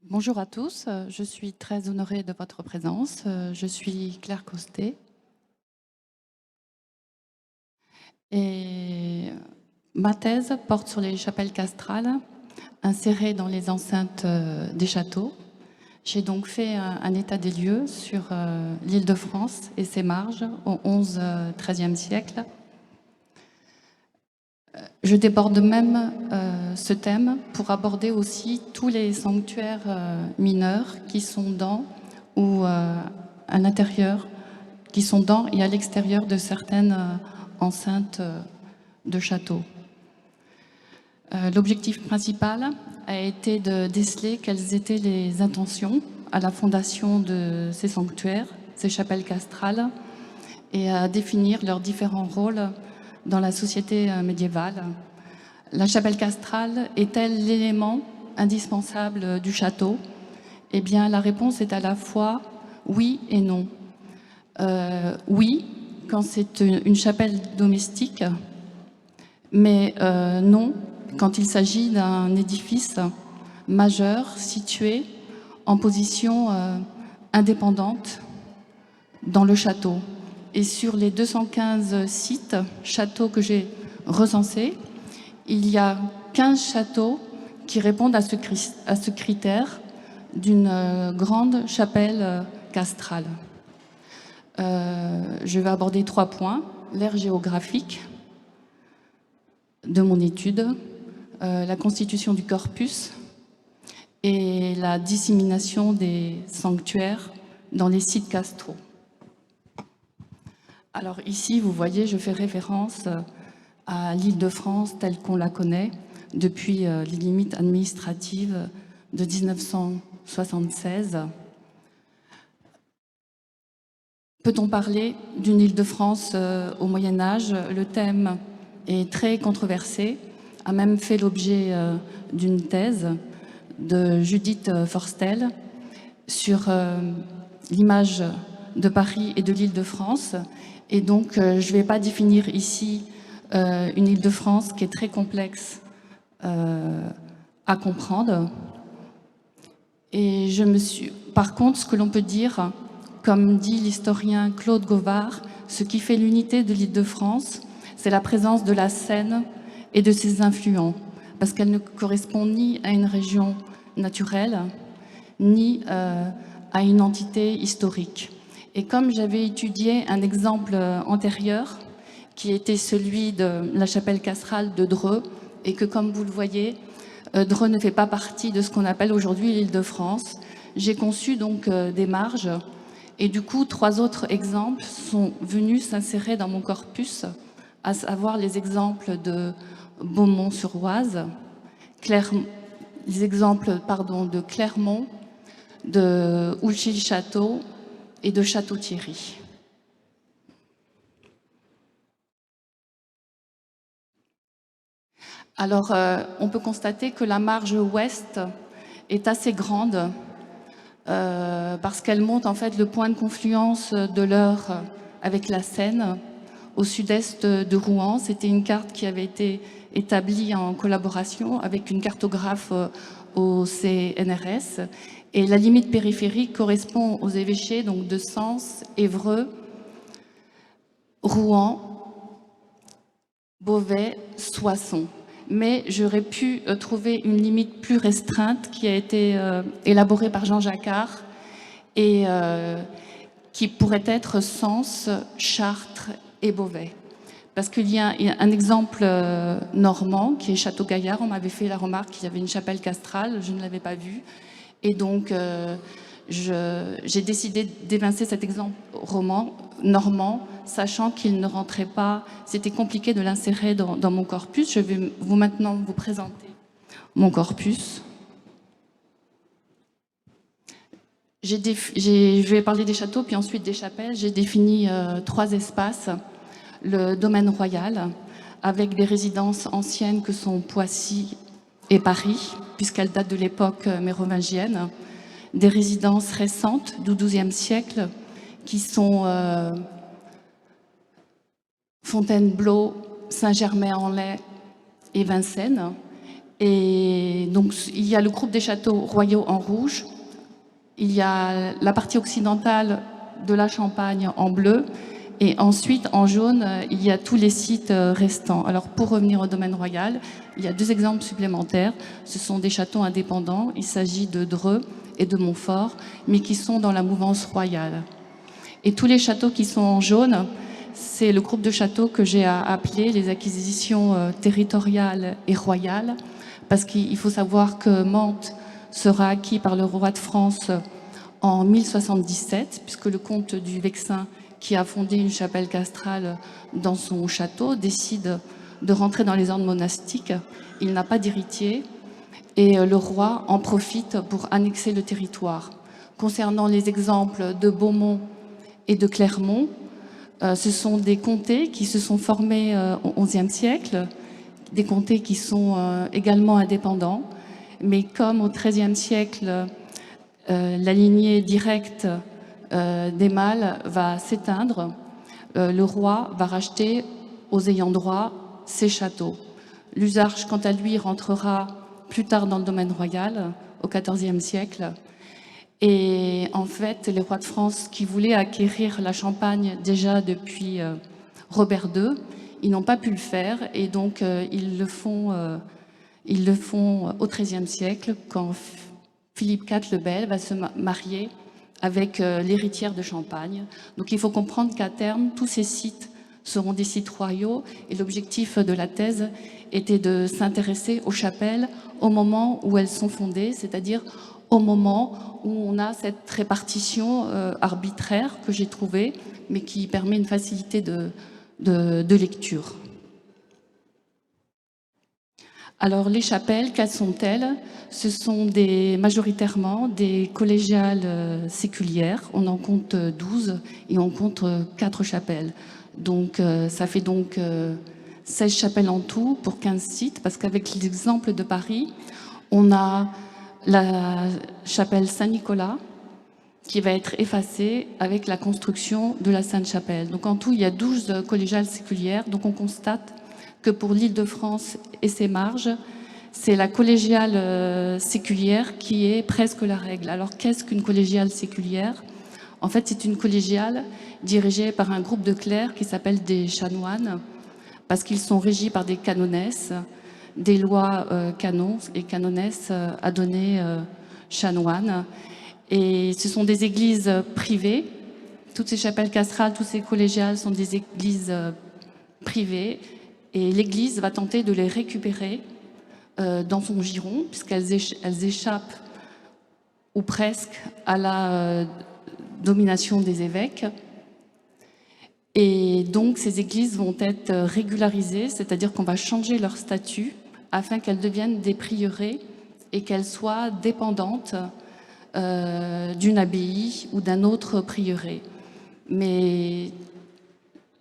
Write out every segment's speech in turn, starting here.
Bonjour à tous, je suis très honorée de votre présence. Je suis Claire Costet et ma thèse porte sur les chapelles castrales insérées dans les enceintes des châteaux. J'ai donc fait un état des lieux sur l'Île-de-France et ses marges au XIe-XIIIe siècle. Je déborde même ce thème pour aborder aussi tous les sanctuaires mineurs qui sont dans ou à l'intérieur, qui sont dans et à l'extérieur de certaines enceintes de châteaux. L'objectif principal a été de déceler quelles étaient les intentions à la fondation de ces sanctuaires, ces chapelles castrales, et à définir leurs différents rôles dans la société médiévale. La chapelle castrale est-elle l'élément indispensable du château? Eh bien, la réponse est à la fois oui et non. Oui, quand c'est une chapelle domestique, mais non quand il s'agit d'un édifice majeur situé en position indépendante dans le château. Et sur les 215 sites, châteaux que j'ai recensés, il y a 15 châteaux qui répondent à ce critère d'une grande chapelle castrale. Je vais aborder 3 points. L'ère géographique de mon étude, la constitution du corpus et la dissémination des sanctuaires dans les sites castraux. Alors ici, vous voyez, je fais référence à l'Île-de-France telle qu'on la connaît depuis les limites administratives de 1976. Peut-on parler d'une Île-de-France au Moyen-Âge? Le thème est très controversé, a même fait l'objet d'une thèse de Judith Forstel sur l'image de Paris et de l'Île-de-France. Et donc, je ne vais pas définir ici une Île-de-France qui est très complexe à comprendre. Et par contre, ce que l'on peut dire, comme dit l'historien Claude Gauvard, ce qui fait l'unité de l'Île-de-France, c'est la présence de la Seine et de ses influents, parce qu'elle ne correspond ni à une région naturelle, ni à une entité historique. Et comme j'avais étudié un exemple antérieur, qui était celui de la chapelle castrale de Dreux, et que, comme vous le voyez, Dreux ne fait pas partie de ce qu'on appelle aujourd'hui l'Île-de-France, j'ai conçu donc des marges, et du coup, 3 autres exemples sont venus s'insérer dans mon corpus, à savoir les exemples de Beaumont-sur-Oise, les exemples de Clermont, de Ouchy-le-Château et de Château-Thierry. Alors, on peut constater que la marge ouest est assez grande parce qu'elle montre en fait le point de confluence de l'Eure avec la Seine au sud-est de Rouen. C'était une carte qui avait été établie en collaboration avec une cartographe au CNRS. Et la limite périphérique correspond aux évêchés donc de Sens, Évreux, Rouen, Beauvais, Soissons. Mais j'aurais pu trouver une limite plus restreinte qui a été élaborée par Jean Jacquard et qui pourrait être Sens, Chartres et Beauvais. Parce qu'il y a un exemple normand qui est Château-Gaillard. On m'avait fait la remarque qu'il y avait une chapelle castrale, je ne l'avais pas vue. Et donc, j'ai décidé d'évincer cet exemple normand, sachant qu'il ne rentrait pas, c'était compliqué de l'insérer dans mon corpus. Je vais maintenant vous présenter mon corpus. Je vais parler des châteaux, puis ensuite des chapelles. J'ai défini 3 espaces. Le domaine royal, avec des résidences anciennes que sont Poissy et Paris, puisqu'elles datent de l'époque mérovingienne. Des résidences récentes du XIIe siècle, qui sont Fontainebleau, Saint-Germain-en-Laye et Vincennes. Et donc, il y a le groupe des châteaux royaux en rouge, il y a la partie occidentale de la Champagne en bleu, et ensuite, en jaune, il y a tous les sites restants. Alors, pour revenir au domaine royal, il y a 2 exemples supplémentaires. Ce sont des châteaux indépendants. Il s'agit de Dreux et de Montfort, mais qui sont dans la mouvance royale. Et tous les châteaux qui sont en jaune, c'est le groupe de châteaux que j'ai appelé les acquisitions territoriales et royales, parce qu'il faut savoir que Mantes sera acquis par le roi de France en 1077, puisque le comte du Vexin, qui a fondé une chapelle castrale dans son château, décide de rentrer dans les ordres monastiques. Il n'a pas d'héritier et le roi en profite pour annexer le territoire. Concernant les exemples de Beaumont et de Clermont, ce sont des comtés qui se sont formés au XIe siècle, des comtés qui sont également indépendants, mais comme au XIIIe siècle, la lignée directe des mâles va s'éteindre, le roi va racheter aux ayants droit ces châteaux. L'usage, quant à lui, rentrera plus tard dans le domaine royal, au XIVe siècle. Et en fait, les rois de France qui voulaient acquérir la Champagne déjà depuis Robert II, ils n'ont pas pu le faire et donc ils le font au XIIIe siècle quand Philippe IV le Bel va se marier avec l'héritière de Champagne. Donc il faut comprendre qu'à terme, tous ces sites seront des sites royaux et l'objectif de la thèse était de s'intéresser aux chapelles au moment où elles sont fondées, c'est-à-dire au moment où on a cette répartition arbitraire que j'ai trouvée, mais qui permet une facilité de lecture. Alors les chapelles, quelles sont-elles? Ce sont majoritairement des collégiales séculières. On en compte 12 et on compte 4 chapelles. Donc ça fait donc 16 chapelles en tout pour 15 sites, parce qu'avec l'exemple de Paris, on a la chapelle Saint-Nicolas qui va être effacée avec la construction de la Sainte-Chapelle. Donc en tout, il y a 12 collégiales séculières. Donc on constate que pour l'Île-de-France et ses marges, c'est la collégiale séculière qui est presque la règle. Alors qu'est-ce qu'une collégiale séculière? En fait, c'est une collégiale dirigée par un groupe de clercs qui s'appelle des chanoines, parce qu'ils sont régis par des canonesses, des lois canons, et canonesses a donné chanoines. Et ce sont des églises privées. Toutes ces chapelles castrales, tous ces collégiales sont des églises privées. Et l'Église va tenter de les récupérer dans son giron, puisqu'elles échappent, ou presque, à la domination des évêques. Et donc, ces églises vont être régularisées, c'est-à-dire qu'on va changer leur statut afin qu'elles deviennent des prieurés et qu'elles soient dépendantes d'une abbaye ou d'un autre prieuré. Mais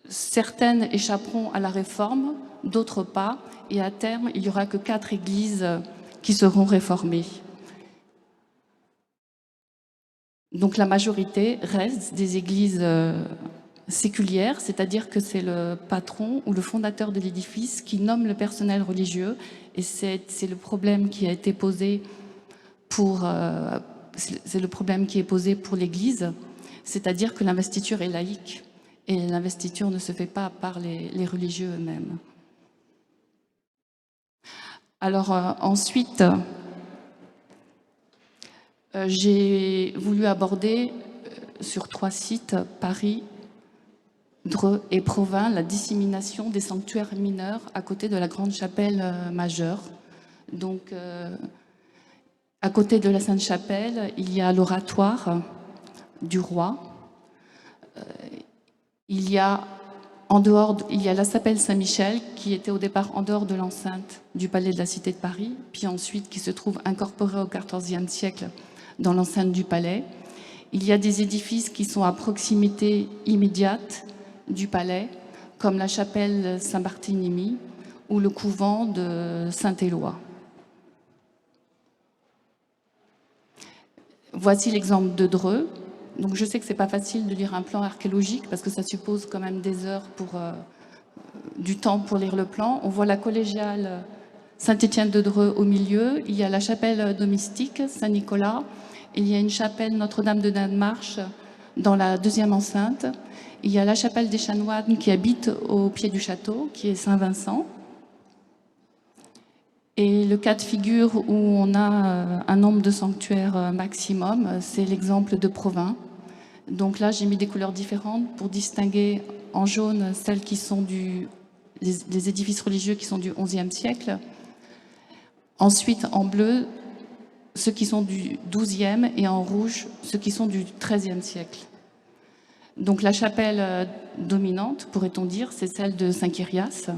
certaines échapperont à la réforme, d'autres pas, et à terme, il n'y aura que 4 églises qui seront réformées. Donc la majorité reste des églises séculières, c'est-à-dire que c'est le patron ou le fondateur de l'édifice qui nomme le personnel religieux, et c'est le problème qui a été posé pour l'Église, c'est-à-dire que l'investiture est laïque. Et l'investiture ne se fait pas par les religieux eux-mêmes. Alors ensuite, j'ai voulu aborder sur 3 sites, Paris, Dreux et Provins, la dissémination des sanctuaires mineurs à côté de la grande chapelle majeure. Donc, à côté de la Sainte-Chapelle, il y a l'oratoire du roi. Il y a la chapelle Saint-Michel qui était au départ en dehors de l'enceinte du palais de la Cité de Paris, puis ensuite qui se trouve incorporée au XIVe siècle dans l'enceinte du palais. Il y a des édifices qui sont à proximité immédiate du palais, comme la chapelle Saint-Barthélemy ou le couvent de Saint-Éloi. Voici l'exemple de Dreux. Donc je sais que c'est pas facile de lire un plan archéologique parce que ça suppose quand même des heures du temps pour lire le plan. On voit la collégiale Saint-Étienne-de-Dreux au milieu, il y a la chapelle domestique Saint-Nicolas, il y a une chapelle Notre-Dame de Danemark dans la deuxième enceinte, il y a la chapelle des chanoines qui habitent au pied du château, qui est Saint-Vincent. Et le cas de figure où on a un nombre de sanctuaires maximum, c'est l'exemple de Provins. Donc là, j'ai mis des couleurs différentes pour distinguer en jaune celles qui sont les édifices religieux qui sont du XIe siècle. Ensuite, en bleu, ceux qui sont du XIIe et en rouge, ceux qui sont du XIIIe siècle. Donc la chapelle dominante, pourrait-on dire, c'est celle de Saint-Kyrias.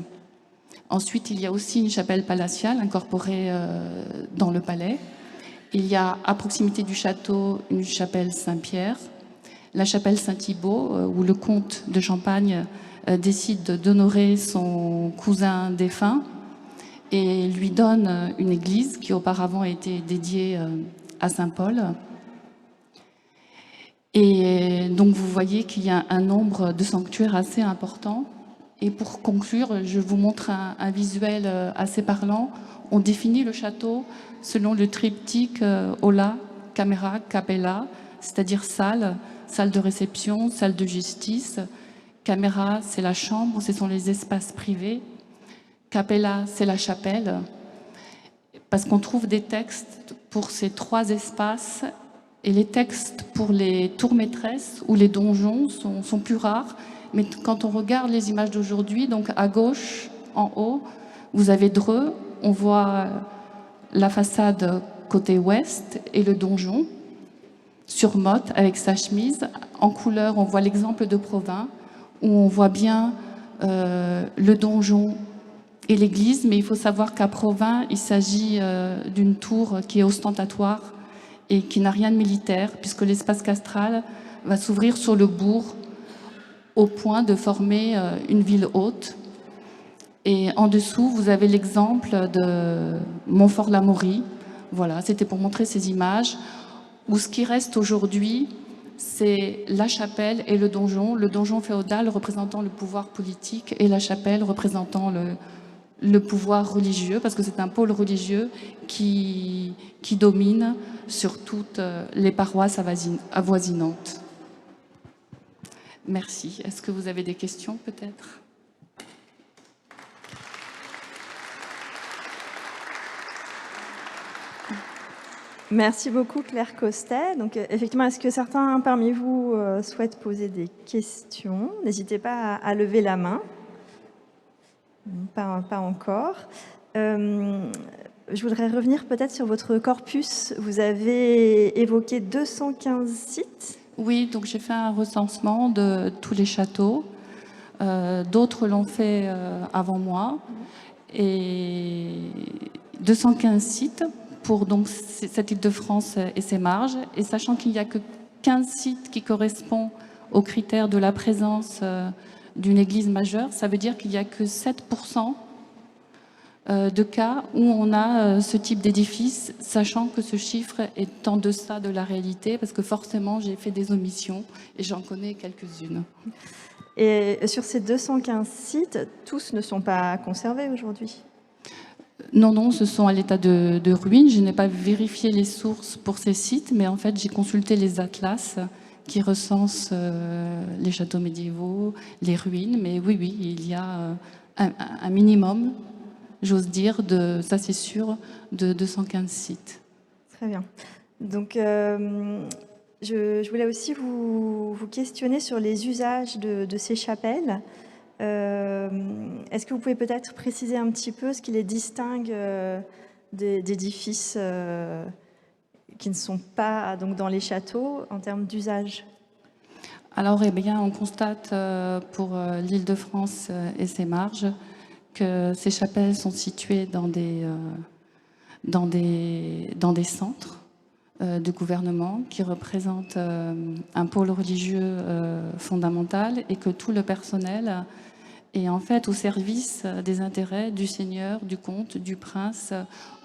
Ensuite, il y a aussi une chapelle palatiale incorporée dans le palais. Il y a à proximité du château une chapelle Saint-Pierre, la chapelle Saint-Thibault, où le comte de Champagne décide d'honorer son cousin défunt et lui donne une église qui auparavant était dédiée à Saint-Paul. Et donc vous voyez qu'il y a un nombre de sanctuaires assez important. Et pour conclure, je vous montre un visuel assez parlant. On définit le château selon le triptyque aula, camera, capella, c'est-à-dire salle de réception, salle de justice. Camera, c'est la chambre, ce sont les espaces privés. Capella, c'est la chapelle, parce qu'on trouve des textes pour ces trois espaces, et les textes pour les tours maîtresses ou les donjons sont plus rares. Mais quand on regarde les images d'aujourd'hui, donc à gauche, en haut, vous avez Dreux, on voit la façade côté ouest et le donjon sur motte avec sa chemise. En couleur, on voit l'exemple de Provins, où on voit bien le donjon et l'église, mais il faut savoir qu'à Provins, il s'agit d'une tour qui est ostentatoire et qui n'a rien de militaire, puisque l'espace castral va s'ouvrir sur le bourg au point de former une ville haute. Et en dessous, vous avez l'exemple de Montfort-l'Amaury. Voilà, c'était pour montrer ces images, où ce qui reste aujourd'hui, c'est la chapelle et le donjon féodal représentant le pouvoir politique et la chapelle représentant le pouvoir religieux, parce que c'est un pôle religieux qui domine sur toutes les paroisses avoisinantes. Merci. Est-ce que vous avez des questions, peut-être ? Merci beaucoup, Claire Costet. Donc, effectivement, est-ce que certains parmi vous souhaitent poser des questions ? N'hésitez pas à lever la main. Pas encore. Je voudrais revenir peut-être sur votre corpus. Vous avez évoqué 215 sites. Oui, donc j'ai fait un recensement de tous les châteaux. D'autres l'ont fait avant moi. Et 215 sites pour donc cette Île-de-France et ses marges. Et sachant qu'il n'y a que 15 sites qui correspondent aux critères de la présence d'une église majeure, ça veut dire qu'il n'y a que 7% de cas où on a ce type d'édifice, sachant que ce chiffre est en deçà de la réalité, parce que forcément j'ai fait des omissions et j'en connais quelques-unes. Et sur ces 215 sites, tous ne sont pas conservés aujourd'hui ? Non, ce sont à l'état de ruines. Je n'ai pas vérifié les sources pour ces sites, mais en fait j'ai consulté les atlas qui recensent les châteaux médiévaux, les ruines. Mais oui, il y a un minimum, j'ose dire, ça c'est sûr, de 215 sites. Très bien. Donc, je voulais aussi vous questionner sur les usages de ces chapelles. Est-ce que vous pouvez peut-être préciser un petit peu ce qui les distingue d'édifices qui ne sont pas donc, dans les châteaux en termes d'usage ? Alors, on constate pour l'Île-de-France et ses marges que ces chapelles sont situées dans des centres de gouvernement qui représentent un pôle religieux fondamental et que tout le personnel est en fait au service des intérêts du seigneur, du comte, du prince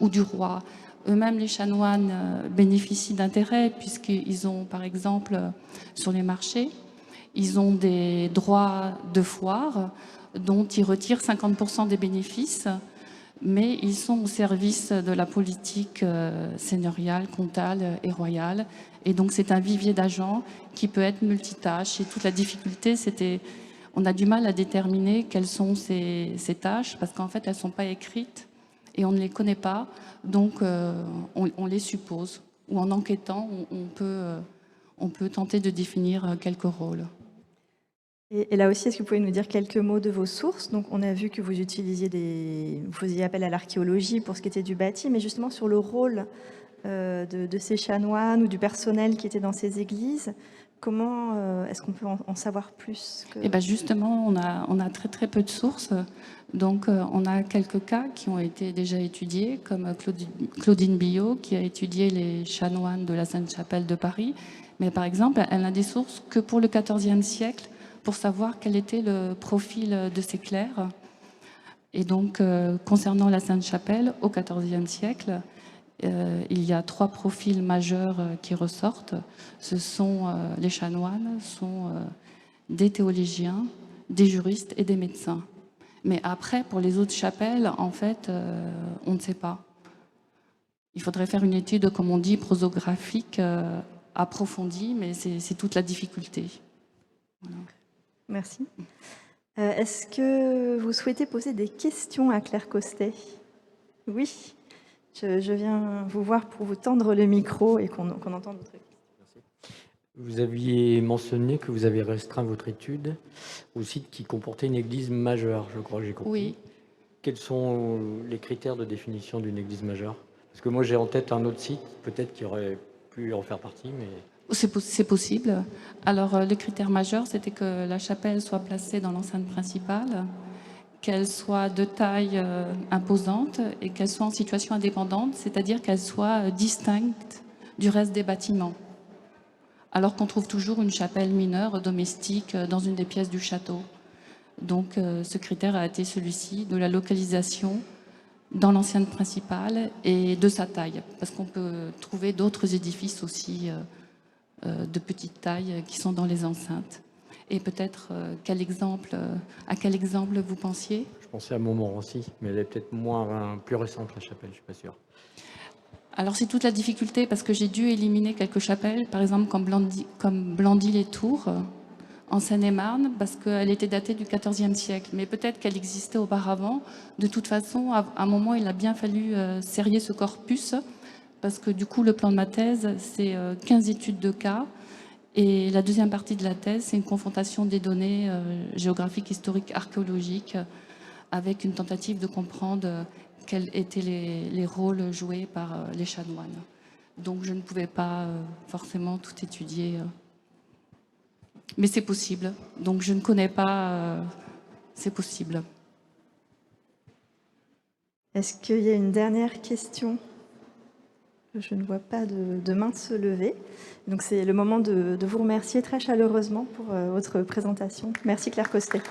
ou du roi. Eux-mêmes, les chanoines bénéficient d'intérêts puisqu'ils ont, par exemple, sur les marchés, ils ont des droits de foire dont ils retirent 50% des bénéfices. mais ils sont au service de la politique seigneuriale, comtale et royale. Et donc c'est un vivier d'agents qui peut être multitâche. Et toute la difficulté, c'était, on a du mal à déterminer quelles sont ces tâches, parce qu'en fait, elles ne sont pas écrites et on ne les connaît pas, donc on les suppose. Ou en enquêtant, on peut tenter de définir quelques rôles. Et là aussi, est-ce que vous pouvez nous dire quelques mots de vos sources? Donc, on a vu que vous vous faisiez appel à l'archéologie pour ce qui était du bâti, mais justement sur le rôle de ces chanoines ou du personnel qui était dans ces églises, comment est-ce qu'on peut en savoir plus Eh ben justement, on a très très peu de sources. Donc, on a quelques cas qui ont été déjà étudiés, comme Claudine Billot, qui a étudié les chanoines de la Sainte-Chapelle de Paris. Mais par exemple, elle n'a des sources que pour le XIVe siècle, pour savoir quel était le profil de ces clercs. Et donc, concernant la Sainte-Chapelle, au XIVe siècle, il y a 3 profils majeurs qui ressortent. Ce sont les chanoines, sont des théologiens, des juristes et des médecins. Mais après, pour les autres chapelles, en fait, on ne sait pas. Il faudrait faire une étude, comme on dit, prosographique approfondie, mais c'est toute la difficulté. Voilà. Merci. Est-ce que vous souhaitez poser des questions à Claire Costet? Oui, je viens vous voir pour vous tendre le micro et qu'on entende votre question. Vous aviez mentionné que vous avez restreint votre étude au site qui comportait une église majeure, je crois que j'ai compris. Oui. Quels sont les critères de définition d'une église majeure? Parce que moi j'ai en tête un autre site, peut-être qui aurait pu en faire partie, mais... C'est possible. Alors, le critère majeur, c'était que la chapelle soit placée dans l'enceinte principale, qu'elle soit de taille imposante et qu'elle soit en situation indépendante, c'est-à-dire qu'elle soit distincte du reste des bâtiments. Alors qu'on trouve toujours une chapelle mineure domestique dans une des pièces du château. Donc, ce critère a été celui-ci, de la localisation dans l'enceinte principale et de sa taille, parce qu'on peut trouver d'autres édifices aussi de petite taille qui sont dans les enceintes. Et peut-être à quel exemple vous pensiez? Je pensais à Montmorency, mais elle est peut-être plus récente, la chapelle, je suis pas sûr. Alors c'est toute la difficulté, parce que j'ai dû éliminer quelques chapelles, par exemple comme Blandy-les-Tours, en Seine-et-Marne, parce qu'elle était datée du XIVe siècle. Mais peut-être qu'elle existait auparavant. De toute façon, à un moment, il a bien fallu serrer ce corpus, parce que du coup, le plan de ma thèse, c'est 15 études de cas. Et la deuxième partie de la thèse, c'est une confrontation des données géographiques, historiques, archéologiques, avec une tentative de comprendre quels étaient les rôles joués par les chanoines. Donc je ne pouvais pas forcément tout étudier. Mais c'est possible. Donc je ne connais pas, c'est possible. Est-ce qu'il y a une dernière question? Je ne vois pas de main se lever. Donc c'est le moment de vous remercier très chaleureusement pour votre présentation. Merci Claire Costet.